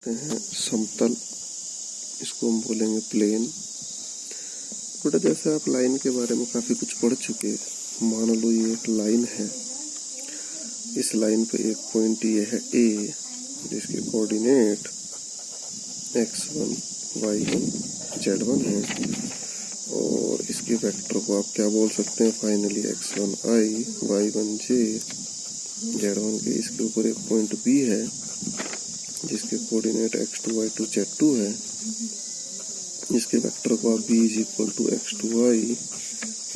हैं समतल, इसको हम बोलेंगे प्लेन। बेटा जैसे आप लाइन के बारे में काफ़ी कुछ पढ़ चुके, मान लो ये एक लाइन है, इस लाइन पे एक पॉइंट ये है ए, जिसके कोऑर्डिनेट x1, y1, z1 है, और इसके वेक्टर को आप क्या बोल सकते हैं फाइनली x1i, y1j, z1 के। इसके ऊपर एक पॉइंट बी है जिसके कोऑर्डिनेट x2, y2, z2 है, इसके वेक्टर को आप b = x2i,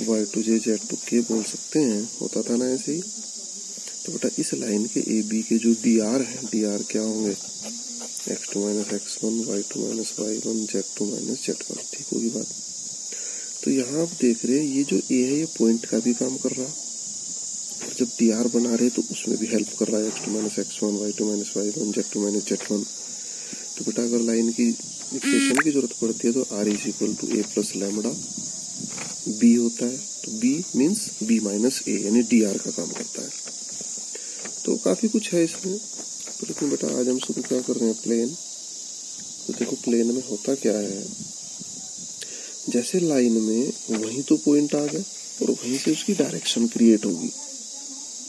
y2j, z2k बोल सकते हैं। होता था ना ऐसे ही। तो बेटा इस लाइन के ए बी के जो dr है, dr क्या होंगे x2 - x1, y2 - y1, z2 - z1। ठीक होगी बात। तो यहाँ आप देख रहे हैं ये जो ए है ये पॉइंट का भी काम कर रहा, और जब dr बना रहे तो उसमें भी हेल्प कर रहा है, x2 - x1, y2 - y1, z2 - z1। तो बेटा अगर लाइन की इक्वेशन की जरूरत पड़ती है तो r = a + लैम्बडा b होता है। तो b मीन्स b - a, यानी dr का काम करता है। तो काफी कुछ है इसमें, तो लेकिन बेटा आज हम शुरू क्या कर रहे हैं, प्लेन। तो देखो प्लेन में होता क्या है, जैसे लाइन में वहीं तो पॉइंट आ गए और वहीं से उसकी डायरेक्शन क्रिएट होगी।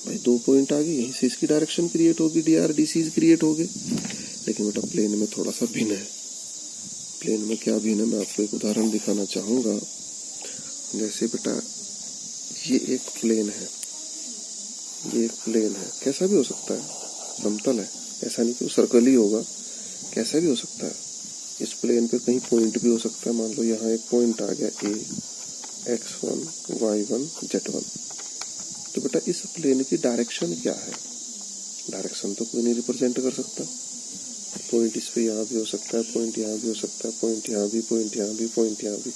भाई दो पॉइंट आ गए, यहीं से इसकी डायरेक्शन क्रिएट होगी, dr dc क्रिएट हो गए। लेकिन बेटा प्लेन में थोड़ा सा भिन्न है। प्लेन में क्या भिन्न है, मैं आपको एक उदाहरण दिखाना चाहूँगा। जैसे बेटा ये एक प्लेन है, ये एक प्लेन है, कैसा भी हो सकता है, समतल है, ऐसा नहीं कि वो सर्कल ही होगा, कैसा भी हो सकता है। इस प्लेन पे कहीं पॉइंट भी हो सकता है। मान लो यहाँ एक पॉइंट आ गया ए, x1, y1, z1। तो बेटा इस प्लेन की डायरेक्शन क्या है, डायरेक्शन तो कोई नहीं रिप्रेजेंट कर सकता। पॉइंट इस पे यहाँ भी हो सकता है, पॉइंट यहाँ भी हो सकता है, पॉइंट यहाँ भी, पॉइंट यहाँ भी, पॉइंट यहाँ भी।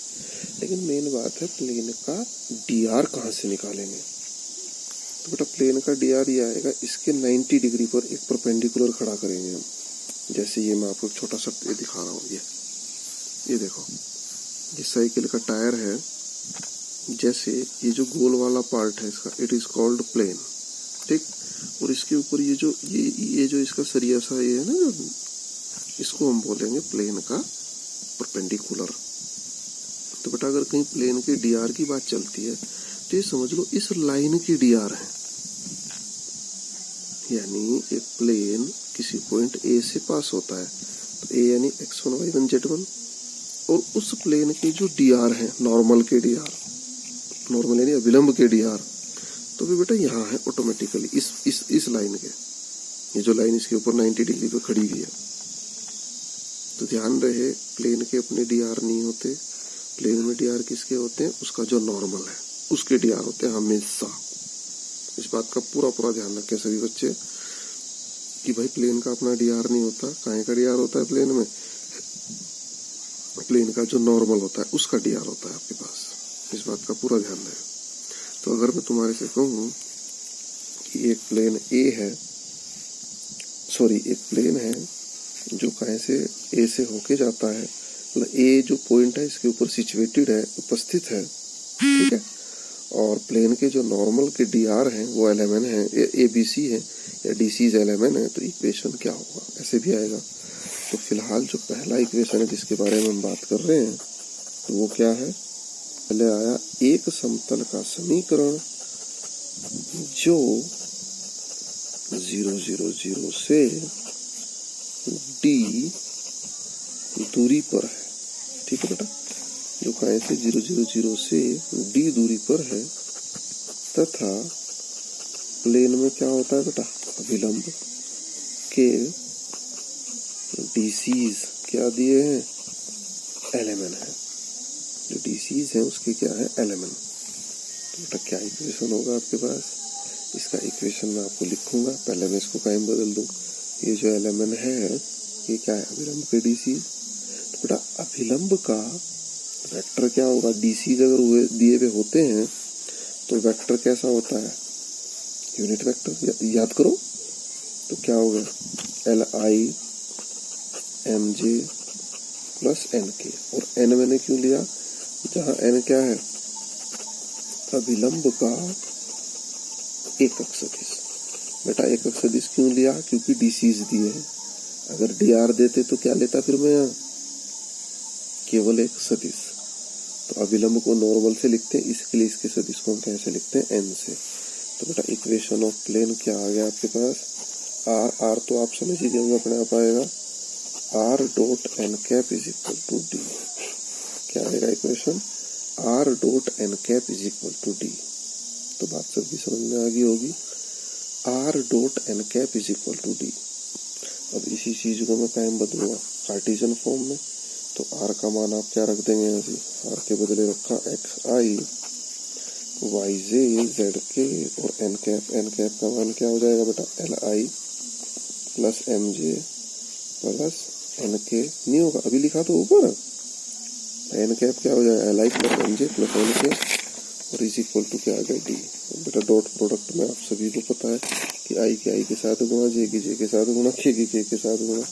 लेकिन मेन बात है प्लेन का dr कहाँ से निकालेंगे। तो बेटा प्लेन का dr ये आएगा, इसके 90 डिग्री पर एक परपेंडिकुलर खड़ा करेंगे हम। जैसे ये मैं आपको एक छोटा सा ये दिखा रहा हूँ, ये देखो, ये साइकिल का टायर है। जैसे ये जो गोल वाला पार्ट है इसका, इट इज कॉल्ड प्लेन, ठीक। और इसके ऊपर ये जो इसका सरिया सा ये है ना, जो इसको हम बोलेंगे प्लेन का परपेंडिकुलर। तो बेटा अगर कहीं प्लेन के dr की बात चलती है तो ये समझ लो इस लाइन की dr है। यानी एक प्लेन किसी पॉइंट ए से पास होता है, तो ए यानी x1, y1, z1, और उस प्लेन के जो dr है, नॉर्मल के dr, नॉर्मल यानी अभिलंब के dr, तो भी बेटा यहाँ है ऑटोमेटिकली इस लाइन के। ये जो लाइन इसके ऊपर 90 डिग्री पे खड़ी हुई है। तो ध्यान रहे प्लेन के अपने dr नहीं होते, प्लेन में dr किसके होते हैं, उसका जो नॉर्मल है उसके dr होते हैं हमेशा। इस बात का पूरा ध्यान रखें सभी बच्चे कि भाई प्लेन का अपना dr नहीं होता। काहे का dr होता है प्लेन में, प्लेन का जो नॉर्मल होता है उसका dr होता है आपके पास। इस बात का पूरा ध्यान रहे। तो अगर मैं तुम्हारे से कहूँ कि एक प्लेन है जो कहीं से ए से होके जाता है, मतलब ए जो पॉइंट है इसके ऊपर सिचुएटेड है, उपस्थित है, ठीक है। और प्लेन के जो नॉर्मल के dr हैं वो lmn है, abc है या dc lmn है। तो इक्वेशन क्या होगा, ऐसे भी आएगा। तो फिलहाल जो पहला इक्वेशन है जिसके बारे में हम बात कर रहे हैं, तो वो क्या है, पहले आया एक समतल का समीकरण जो 0, 0, 0 से d दूरी पर है, ठीक है बेटा। जो कहीं से 0, 0, 0 से d दूरी पर है, तथा प्लेन में क्या होता है बेटा, अभिलंब के DCs क्या दिए हैं, lmn है। जो DCs हैं उसके क्या है, lmn। तो बेटा क्या इक्वेशन होगा आपके पास, इसका इक्वेशन मैं आपको लिखूंगा। पहले मैं इसको कहीं बदल दूं, ये जो lmn है ये क्या है, अभिलंब के DCs। तो बेटा अभिलंब का वेक्टर क्या होगा, DCs अगर हुए दिए हुए होते हैं तो वेक्टर कैसा होता है, यूनिट वेक्टर, याद करो। तो क्या होगा, LI MJ + NK। और n मैंने क्यों लिया, जहां n क्या है, अभिलंब का एकक सदिश। बेटा एकक सदिश क्यों लिया, क्योंकि DCs दिए हैं। अगर डी आर देते तो क्या लेता फिर मैं यहाँ, केवल एक सदिश। तो अभिलंब को नॉर्मल से लिखते हैं, इसके लिए इसके सदिश को हम कैसे लिखते हैं, एन से। तो बेटा इक्वेशन ऑफ प्लेन क्या आ गया आपके पास, आर तो आप समझ ही गए अपने आप आएगा, R dot N cap is equal to D. क्या आएगा equation, R dot N cap is equal to D. तो बात सब भी समझ में आ गई होगी, R dot N cap is equal to D. अब इसी चीज को मैं कायम बदलूंगा कार्टेशियन फॉर्म में। तो आर का मान आप क्या रख देंगे यहाँ से, आर के बदले रखा एक्स आई वाई जे जेड के, और एन कैप का मान क्या हो जाएगा बेटा, L I plus M J plus N K, नहीं होगा अभी लिखा तो ऊपर, एन कैप क्या हो जाएगा, L I plus M J plus N K, और इज इक्वल टू क्या आ गया डी। बेटा डॉट प्रोडक्ट में आप सभी को पता है कि आई के साथ गुणा, जे के साथ गुणा, के साथ गुणा,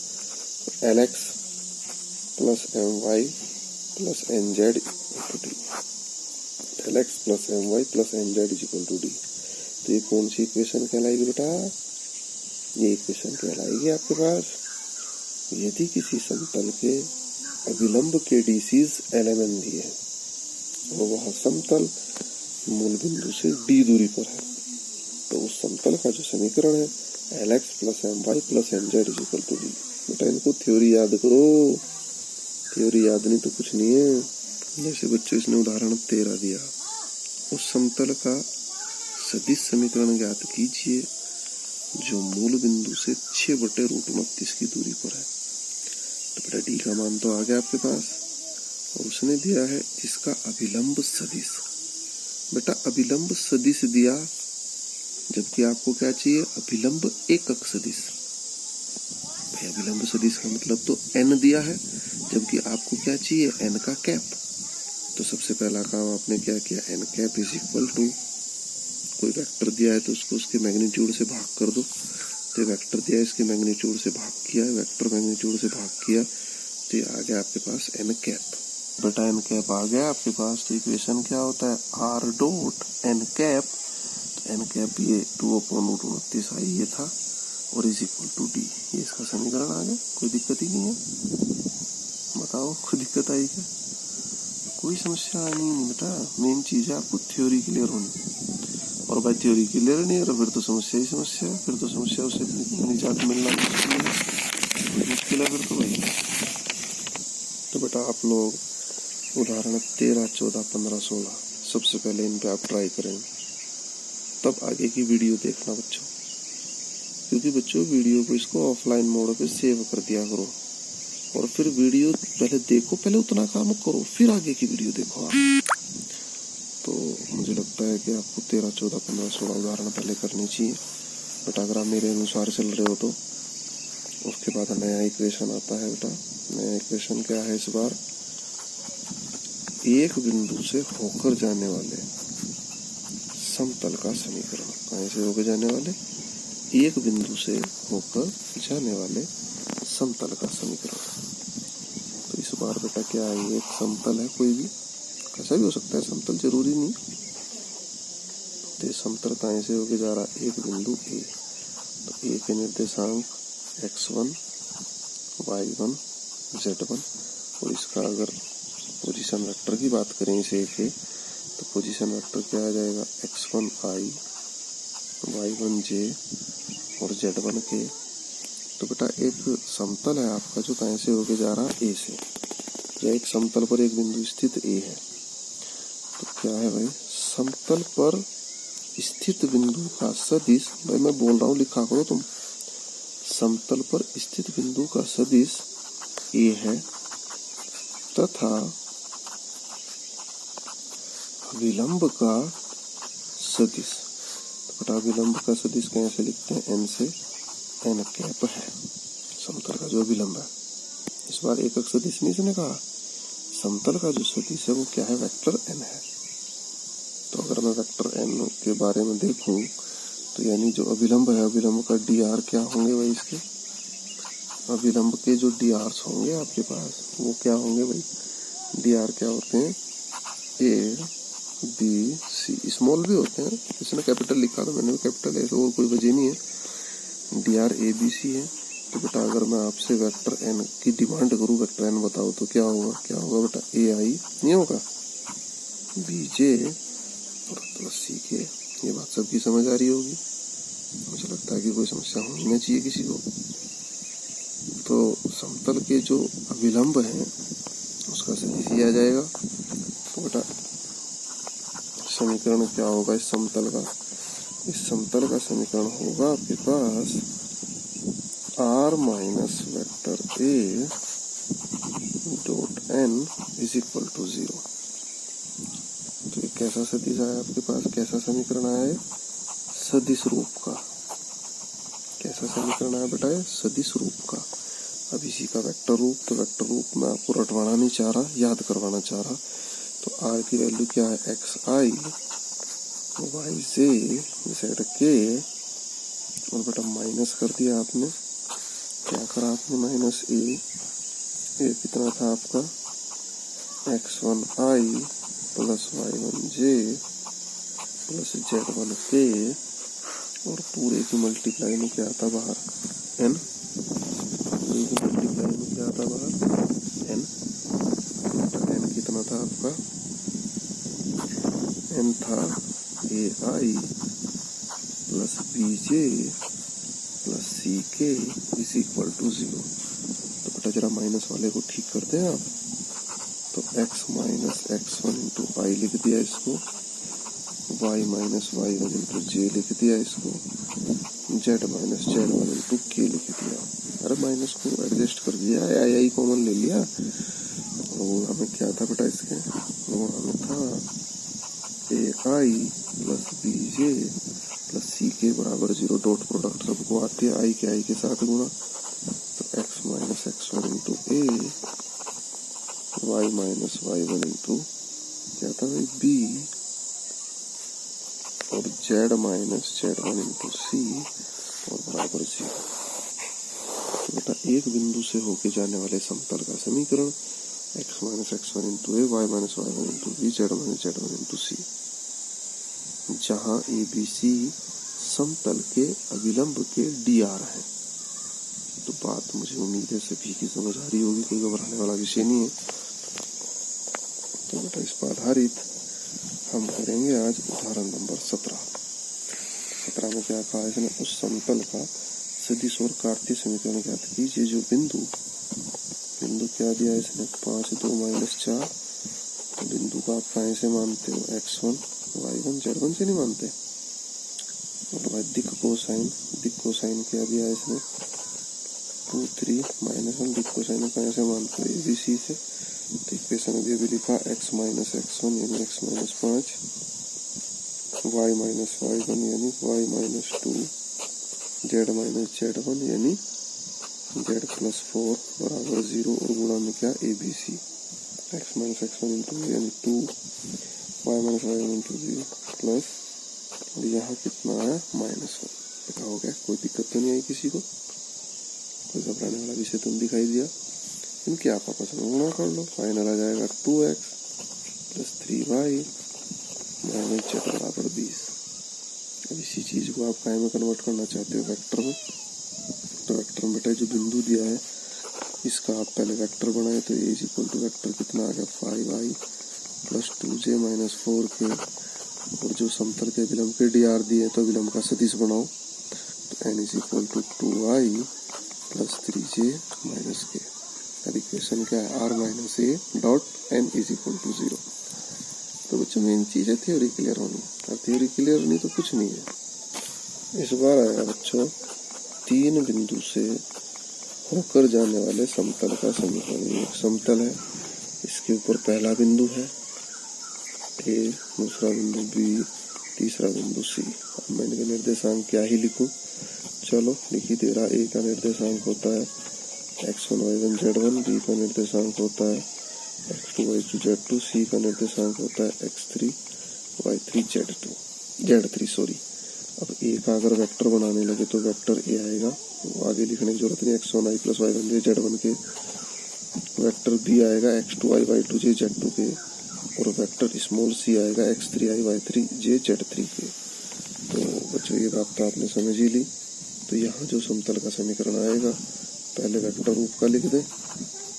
L X plus M Y plus N Z equal to D, L X plus M Y plus N Z equal to D. तो ये कौन सी इक्वेशन कहलाएगी बेटा, ये इक्वेशन कहलाएगी आपके पास, यदि किसी समतल के अभिलंब के डीसीज एलएमएन दिए और वह समतल मूल बिंदु से डी दूरी पर है, तो उस समतल का जो समीकरण है L X plus M Y plus N Z is equal to D. बेटा इनको थ्योरी याद करो, थ्योरी याद नहीं तो कुछ नहीं है। जैसे बच्चों इसने उदाहरण 13 दिया, उस समतल का सदिश समीकरण ज्ञात कीजिए जो मूल बिंदु से 6/√29 की दूरी पर है। तो बेटा डी का मान तो आ गया आपके पास, और उसने दिया है इसका अभिलंब सदिश। बेटा अभिलंब सदिश दिया, जबकि आपको क्या चाहिए, अभिलंब एकक सदिश। भाई अभिलंब सदिश का मतलब तो एन दिया है, जबकि आपको क्या चाहिए, एन का कैप। तो सबसे पहला काम आपने क्या किया, N cap is equal to, कोई वेक्टर दिया है तो उसको उसके मैग्नीट्यूड से भाग कर दो। तो वेक्टर दिया है, इसके मैग्नीट्यूड से भाग किया, वेक्टर मैग्नीट्यूड से भाग किया, तो ये आ गया आपके पास एन कैप। बेटा एन कैप आ गया आपके पास, तो इक्वेशन क्या होता है, R dot N cap, N cap ये 2/√29 आई ये था, और इज इक्वल टू डी, ये इसका समीकरण आ गया। कोई दिक्कत ही नहीं है, बताओ कोई दिक्कत आई क्या, कोई समस्या आनी नहीं बेटा। मेन चीज है आपको थ्योरी क्लियर होनी, और भाई थ्योरी क्लियर नहीं है तो फिर तो समस्या ही समस्या है, फिर तो समस्या से निजात मिलना मुश्किल है फिर तो भाई। तो बेटा आप लोग उदाहरण 13, 14, 15, 16 सबसे पहले इन पे आप ट्राई करें, तब आगे की वीडियो देखना बच्चों, क्योंकि बच्चों वीडियो को इसको ऑफलाइन मोड पे सेव कर दिया करो, और फिर वीडियो पहले देखो, पहले उतना काम करो, फिर आगे की वीडियो देखो आप। तो मुझे लगता है कि आपको 13, 14, 15, 16 उदाहरण पहले करनी चाहिए। बट अगर आप मेरे अनुसार चल रहे हो तो उसके बाद नया इक्वेशन आता है बेटा। नया इक्वेशन क्या है इस बार, एक बिंदु से होकर जाने वाले समतल का समीकरण। कहाँ से होकर जाने वाले, एक बिंदु से होकर जाने वाले समतल का समीकरण। तो इस बार बेटा क्या है, एक समतल है, कोई भी कैसा भी हो सकता है समतल, जरूरी नहीं। तो समतल कहाँ से होकर जा रहा है, एक बिंदु ए। तो ए के निर्देशांक x1, y1, z1, और इसका अगर पोजीशन वेक्टर की बात करें इसे के, तो पोजीशन वेक्टर क्या आ जाएगा, x1i, y1j और z1 के। तो बेटा एक समतल है आपका जो कहाँ से होके जा रहा है, ए से, या एक समतल पर एक बिंदु स्थित ए है। तो क्या है भाई, समतल पर स्थित बिंदु का सदिश, भाई मैं बोल रहा हूँ लिखा करो तुम, समतल पर स्थित बिंदु का सदिश ए है तथा अभिलंब का सदिश, तो बेटा अभिलंब का सदिश कैसे लिखते हैं, एन से, एन कैप है समतल का जो अभिलंब है। इस बार एकक सदिश नहीं इसने कहा, समतल का जो सदिश है वो क्या है, वेक्टर एन है। तो अगर मैं वेक्टर एन के बारे में देखूं तो यानी जो अभिलंब है, अभिलंब का डी आर क्या होंगे भाई, इसके अभिलंब के जो डी आर्स होंगे आपके पास वो क्या होंगे भाई, डी आर क्या होते हैं, ए बी सी, स्मॉल भी होते हैं, इसने कैपिटल लिखा तो मैंने भी कैपिटल है, तो और कोई वजह नहीं है। D R A B C है, तो बेटा अगर मैं आपसे वेक्टर एन की डिमांड करूँ, वेक्टर एन बताओ, तो क्या होगा? क्या होगा बेटा? ए आई नहीं होगा, बी जे और प्लस सी के। ये बात सबकी समझ आ रही होगी। मुझे लगता है कि कोई समस्या होनी ना चाहिए किसी को। तो समतल के जो अभिलंब हैं उसका सदिश आ जाएगा। तो बेटा समीकरण क्या होगा इस समतल का? इस समतल का समीकरण होगा आपके पास R minus vector A dot N is equal to 0। तो ये कैसा सदिश आया आपके पास? कैसा समीकरण आया है? सदिश रूप का। कैसा समीकरण आया बेटा? सदिश रूप का। अब इसी का वेक्टर रूप, तो वेक्टर रूप में आपको रटवाना नहीं चाह रहा, याद करवाना चाह रहा। तो आर की वैल्यू क्या है? एक्स आई वाई जे जेड के, और बेटा माइनस कर दिया आपने। क्या करा आपने? माइनस ए कितना था आपका? x1 आई प्लस y1 जे प्लस z1 के, और पूरे की मल्टीप्लाई में क्या आता बाहर? n। पूरे की मल्टीप्लाई में क्या आता बाहर? n। n कितना था आपका? n था ए आई प्लस बी जे प्लस सी के इज इक्वल टू 0। तो बेटा जरा माइनस वाले को ठीक कर दें आप। तो x माइनस x1 इंटू आई लिख दिया इसको, y माइनस y1 इंटू जे लिख दिया इसको, z माइनस z1 इंटू के लिख दिया। अरे माइनस को एडजस्ट कर दिया, आई कॉमन ले लिया। वो हमें क्या था बेटा इसके? वो हमें था ए आई प्लस बी जे प्लस सी के बराबर 0। डॉट प्रोडक्ट सबको आते हैं, आई के साथ गुणा। तो x minus x1 into A, y minus y1 into क्या था भाई? बी, और z माइनस z1 इंटू सी और बराबर 0। तो बेटा एक बिंदु से होके जाने वाले समतल का समीकरण x minus x1 into A, y minus y1 into B, z minus z1 into C, जहाँ ए बी सी समतल के अभिलंब के डी आर है। तो बात मुझे उम्मीद है सभी की समझ आ रही होगी, कोई घबराने वाला विषय नहीं है। तो बेटा इस पर आधारित हम करेंगे आज उदाहरण नंबर 17 में क्या कहा इसने? उस समतल का सदिश और कार्तीय समीकरण ज्ञात कीजिए जो बिंदु क्या दिया इसने? 5 2 माइनस 4। तो बिंदु का आप कहाँ से मानते हो? x1 y1 z1 से नहीं मानते। और भाई दिक् कोसाइन क्या दिया इसने? 2 3 माइनस 1। दिक् कोसाइन कहाँ से मानते हो? ABC से। तो इक्वेशन अभी लिखा x माइनस x1 यानी x minus 5, y minus y1 यानी y minus 2, z minus z1 यानी z प्लस 4 बराबर 0, और गुणा में क्या? ABC। x minus x1 into यानी 2, y minus y1 into 0 plus, और यहाँ कितना आया? -1। पता हो गया? कोई दिक्कत तो नहीं आई किसी को? कोई घबराने वाला विषय तो नहीं दिखाई दिया? इनके आप आपस में गुणा कर लो, फाइनल आ जाएगा 2x plus 3y minus z बराबर 20। अब इसी चीज को आप काय में कन्वर्ट करना चाहते हो? वेक्टर में। तो वेक्टर में बेटा जो बिंदु दिया है इसका आप पहले वेक्टर बनाए, तो ए इज इक्वल टू वेक्टर कितना आ गया? 5i plus 2j minus 4k, और जो समतल के अभिलंब के डी आर दिए तो अभिलंब का सदिश बनाओ। तो n is equal to 2i plus 3j minus k। अब इक्वेशन क्या है? r minus A dot n is equal to 0। तो बच्चों मेन चीज है थ्योरी क्लियर होनी, और थ्योरी क्लियर नहीं तो कुछ नहीं है। इस बार आएगा बच्चों 3 बिंदु से होकर जाने वाले समतल का समीकरण। एक समतल है, इसके ऊपर पहला बिंदु है ए, दूसरा बिंदु बी, तीसरा बिंदु सी। अब मैं इनके निर्देशांक क्या ही लिखूं? चलो लिख ही दे रहा। ए का निर्देशांक होता है x1 y1 z1, बी का निर्देशांक होता है x2 y2 z2, सी का निर्देशांक होता है x3 y3 z3 सॉरी। अब ए का अगर वेक्टर बनाने लगे तो वेक्टर ए आएगा, वो आगे लिखने की जरूरत नहीं। x1 i plus y1 j z1 के। वेक्टर बी आएगा x2 i y2 j z2 के, और वेक्टर स्मॉल सी आएगा x3 i y3 j z3 के। तो बच्चों ये बात तो आपने समझ ही ली। तो यहाँ जो समतल का समीकरण आएगा, पहले वेक्टर रूप का लिख दे,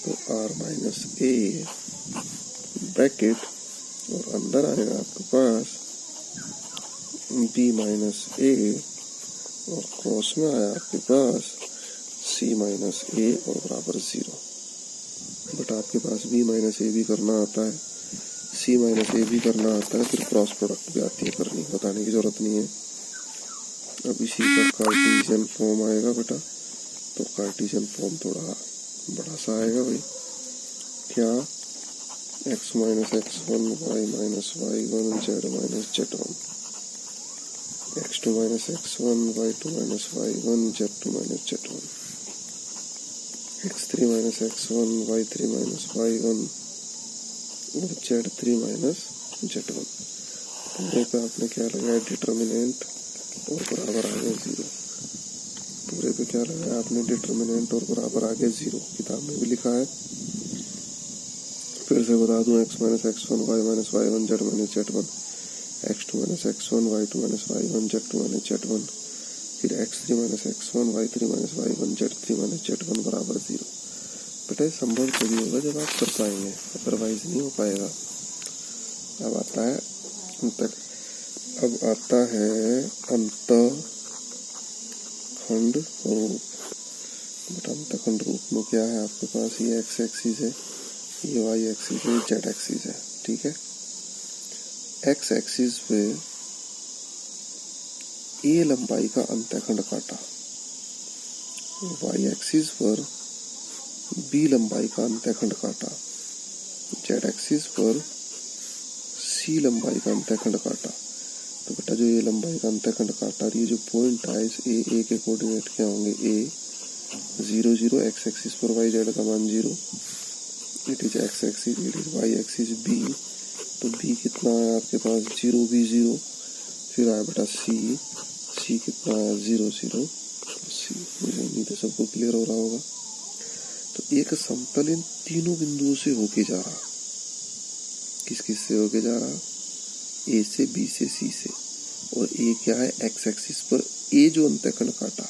तो r माइनस ए ब्रैकेट और अंदर आएगा आपके पास b माइनस ए और क्रॉस में आया आपके पास c माइनस ए और बराबर 0। बट आपके पास b माइनस ए भी करना आता है, c माइनस ए भी करना आता है, फिर क्रॉस प्रोडक्ट भी आती है करनी, बताने की जरूरत नहीं है। अब इसी का कार्टेशियन फॉर्म आएगा बेटा, तो कार्टेशियन फॉर्म थोड़ा बड़ा सा आएगा भाई। क्या x minus x1 y minus y1 z minus z1, x2 minus x1 y2 minus y1 z2 minus z1, x3 minus x1 y3 minus y1 और z3 माइनस z1। पूरे पे आपने क्या लगाया, डिटर्मिनेंट और बराबर आ गया 0। पूरे पे क्या लगाया आपने, डिटर्मिनेंट और बराबर आ गया 0। किताब में भी लिखा है, फिर से बता दूं, x minus x1 y minus y1 z minus z1, x2 minus x1 y2 minus y1 z2 minus z1, फिर x3 minus x1 y3 minus y1 z3 minus z1 बराबर 0। बेटा ये संभव तभी होगा जब आप कर पाएंगे, अदरवाइज नहीं हो पाएगा। अब आता है अंतखंड रूप। बट अंतखंड रूप में क्या है आपके पास, ये x एक्सिस है, ये y एक्सिस है, z एक्सिस है, ठीक है। x एक्सिस पे a लंबाई का अंतखंड काटा, y एक्सिस पर b लंबाई का अंतखंड काटा, z एक्सिस पर c लंबाई का अंतखंड काटा। तो बेटा जो ये लंबाई का अंतखंड काटा, ये जो पॉइंट है इस ए के कोऑर्डिनेट क्या होंगे, a 0 0, x एक्सिस पर y z का मान 0, it is x axis, it is y axis b, तो b कितना है आपके पास 0 b 0, फिर आया बेटा c कितना है 0 0 c। मुझे नहीं तो सबको क्लियर हो रहा होगा। तो एक समतल इन तीनों बिंदुओं से होके जा रहा, किस किस से होके जा रहा, a से b से c से, और a क्या है x एक्सिस पर a जो अंतखंड काटा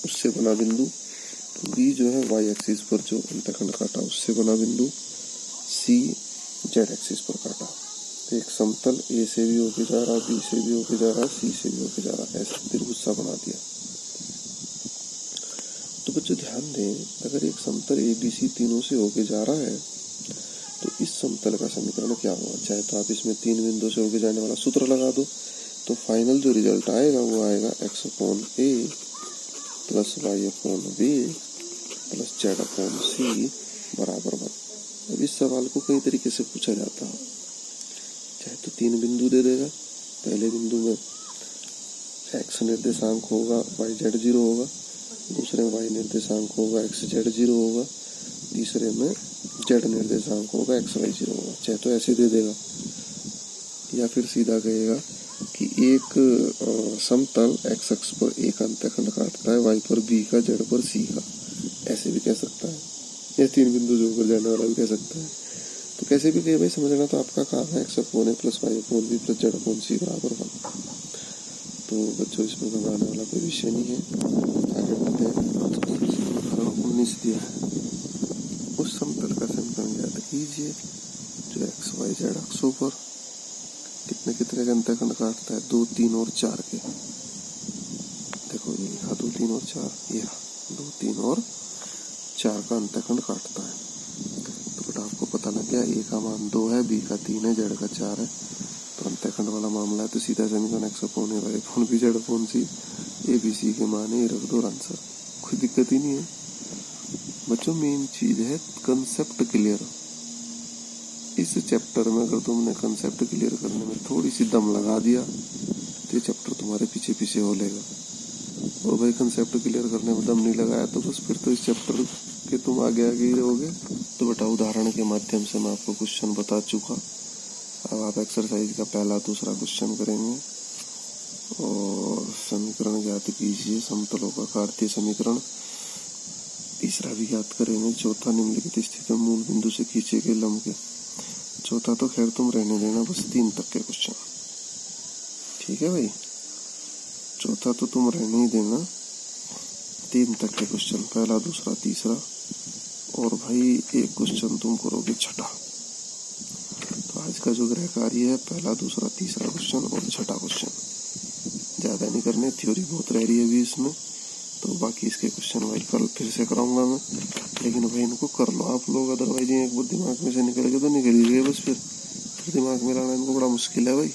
उससे बना बिंदु, तो b जो है y एक्सिस पर जो अंतखंड काटा उससे बना बिंदु, c z एक्सिस पर काटा। तो एक समतल a से भी होके जा रहा, b से भी होके जा रहा, c से भी होके जा रहा, ऐसे त्रिभुज सा बना दिया। तो बच्चों ध्यान दें, अगर एक समतल a b c तीनों से होके जा रहा है तो इस समतल का समीकरण क्या होगा। चाहे तो आप इसमें तीन बिंदु से होके जाने वाला सूत्र लगा दो, तो फाइनल जो रिजल्ट आएगा वो आएगा x upon a plus y upon b plus z upon c बराबर 1। अब इस सवाल को कई तरीके से पूछा जाता है। चाहे तो तीन बिंदु दे देगा, पहले बिंदु में x निर्देशांक होगा y z 0 होगा, दूसरे में y निर्देशांक होगा x z 0 होगा, तीसरे में z निर्देशांक होगा x y 0 होगा। चाहे तो ऐसे दे देगा, या फिर सीधा कहेगा कि एक समतल x अक्ष पर एक अंतखंड काटता है, y पर b का, z पर c का, ऐसे भी कह सकता है, या तीन बिंदु जो ऊपर जाने वाला भी कह सकता है। तो कैसे भी कहे भाई, समझना तो आपका काम है, x upon a plus y upon b plus z upon c बराबर 1। तो बच्चों इसमें घबराने वाला कोई विषय नहीं है, आगे बढ़ते हैं। 19 दिया है, उस समतल का समीकरण ज्ञात कीजिए जो x y z अक्षों पर कितने कितने के अंतखंड काटता है, 2 3 और 4 के। देखो ये लिखा 2 3 और 4, ये 2 3 और 4 का अंतखंड काटता है। तो बेटा आपको पता लग गया, a का मान 2 है, b का 3 है, z का 4 है। तो अंतखंड वाला मामला है, तो सीधा समीकरण x upon a y upon b z upon c, a b c के मान ये रख दो, आंसर, कोई दिक्कत ही नहीं है। बच्चों मेन चीज है कंसेप्ट क्लियर। इस चैप्टर में अगर तुमने कंसेप्ट क्लियर करने में थोड़ी सी दम लगा दिया तो ये चैप्टर तुम्हारे पीछे पीछे हो लेगा। और भाई कंसेप्ट क्लियर करने में दम नहीं लगाया तो बस फिर तो इस चैप्टर के तुम आगे आगे ही रहोगे। तो बेटा उदाहरण के माध्यम से मैं आपको क्वेश्चन बता चुका। अब आप एक्सरसाइज का पहला दूसरा क्वेश्चन करेंगे और समीकरण ज्ञात कीजिए, समतलों का कार्तीय समीकरण। तीसरा भी ज्ञात करेंगे। चौथा निम्नलिखित स्थिति में मूल बिंदु से खींचे गए लंब के। चौथा तो खैर तुम रहने देना, बस 3 तक के क्वेश्चन, ठीक है भाई। चौथा तो तुम रहने ही देना, तीन तक के क्वेश्चन, पहला दूसरा तीसरा, और भाई एक क्वेश्चन तुम करोगे छठा। तो आज का जो गृह कार्य है पहला दूसरा तीसरा क्वेश्चन और छठा क्वेश्चन, ज़्यादा नहीं करने, थ्योरी बहुत रह रही है अभी इसमें। तो बाकी इसके क्वेश्चन भाई कल फिर से कराऊंगा मैं, लेकिन भाई इनको कर लो आप लोग, अदरवाइज एक बार दिमाग में से निकल गए तो निकल ही गए बस, फिर दिमाग में लाना इनको बड़ा मुश्किल है भाई।